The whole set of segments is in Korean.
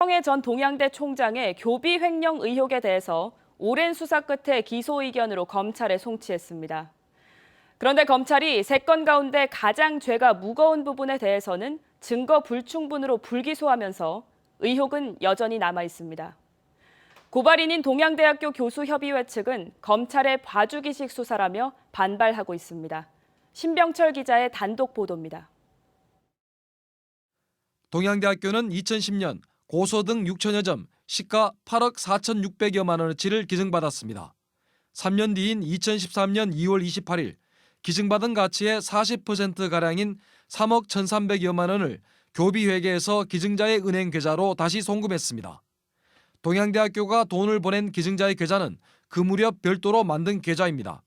최성해 전 동양대 총장의 교비 횡령 의혹에 대해서 오랜 수사 끝에 기소 의견으로 검찰에 송치했습니다. 그런데 검찰이 3건 가운데 가장 죄가 무거운 부분에 대해서는 증거 불충분으로 불기소하면서 의혹은 여전히 남아 있습니다. 고발인인 동양대학교 교수협의회 측은 검찰의 봐주기식 수사라며 반발하고 있습니다. 신병철 기자의 단독 보도입니다. 동양대학교는 2010년 고소등 6천여 점, 시가 8억 4,600여만 원어치를 기증받았습니다. 3년 뒤인 2013년 2월 28일 기증받은 가치의 40%가량인 3억 1,300여만 원을 교비회계에서 기증자의 은행 계좌로 다시 송금했습니다. 동양대학교가 돈을 보낸 기증자의 계좌는 그 무렵 별도로 만든 계좌입니다.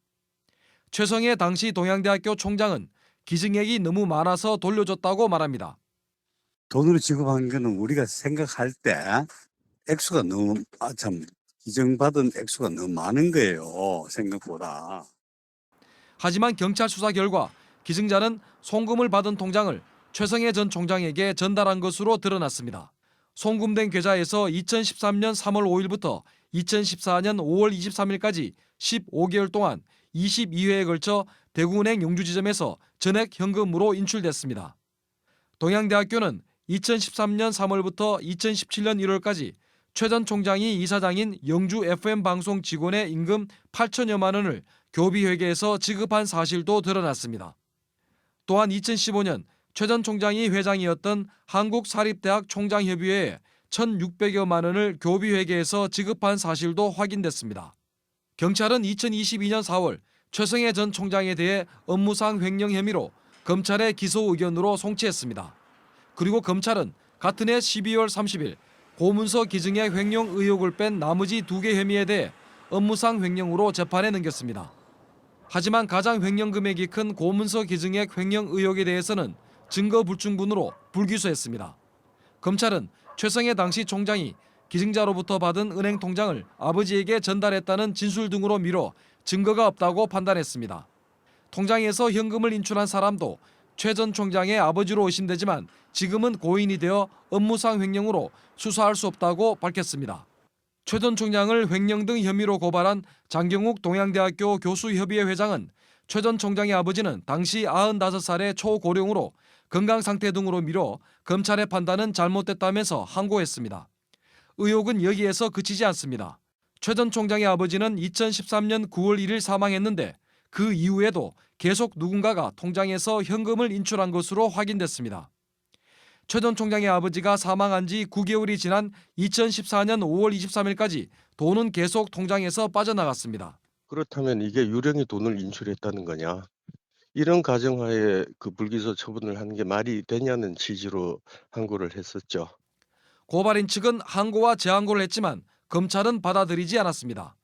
최성해 당시 동양대학교 총장은 기증액이 너무 많아서 돌려줬다고 말합니다. 돈으로 지급한 거는 우리가 생각할 때 액수가 너무 기증받은 액수가 너무 많은 거예요. 생각보다. 하지만 경찰 수사 결과 기증자는 송금을 받은 통장을 최성해 전 총장에게 전달한 것으로 드러났습니다. 송금된 계좌에서 2013년 3월 5일부터 2014년 5월 23일까지 15개월 동안 22회에 걸쳐 대구은행 용주지점에서 전액 현금으로 인출됐습니다. 동양대학교는 2013년 3월부터 2017년 1월까지 최 전 총장이 이사장인 영주 FM 방송 직원의 임금 8천여만 원을 교비회계에서 지급한 사실도 드러났습니다. 또한 2015년 최 전 총장이 회장이었던 한국사립대학 총장협의회에 1,600여만 원을 교비회계에서 지급한 사실도 확인됐습니다. 경찰은 2022년 4월 최성해 전 총장에 대해 업무상 횡령 혐의로 검찰에 기소 의견으로 송치했습니다. 그리고 검찰은 같은 해 12월 30일 고문서 기증액 횡령 의혹을 뺀 나머지 2개 혐의에 대해 업무상 횡령으로 재판에 넘겼습니다. 하지만 가장 횡령 금액이 큰 고문서 기증액 횡령 의혹에 대해서는 증거 불충분으로 불기소했습니다. 검찰은 최성해 당시 총장이 기증자로부터 받은 은행 통장을 아버지에게 전달했다는 진술 등으로 미뤄 증거가 없다고 판단했습니다. 통장에서 현금을 인출한 사람도 최 전 총장의 아버지로 의심되지만 지금은 고인이 되어 업무상 횡령으로 수사할 수 없다고 밝혔습니다. 최 전 총장을 횡령 등 혐의로 고발한 장경욱 동양대학교 교수협의회 회장은 최 전 총장의 아버지는 당시 95살의 초고령으로 건강 상태 등으로 미뤄 검찰의 판단은 잘못됐다면서 항고했습니다. 의혹은 여기에서 그치지 않습니다. 최 전 총장의 아버지는 2013년 9월 1일 사망했는데 그 이후에도 계속 누군가가 통장에서 현금을 인출한 것으로 확인됐습니다. 최 전 총장의 아버지가 사망한 지 9개월이 지난 2014년 5월 23일까지 돈은 계속 통장에서 빠져나갔습니다. 그렇다면 이게 유령이 돈을 인출했다는 거냐? 이런 가정하에 그 불기소 처분을 하는 게 말이 되냐는 취지로 항고를 했었죠. 고발인 측은 항고와 재항고를 했지만 검찰은 받아들이지 않았습니다.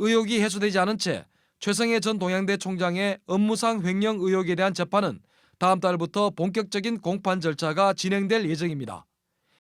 의혹이 해소되지 않은 채 최성해 전 동양대 총장의 업무상 횡령 의혹에 대한 재판은 다음 달부터 본격적인 공판 절차가 진행될 예정입니다.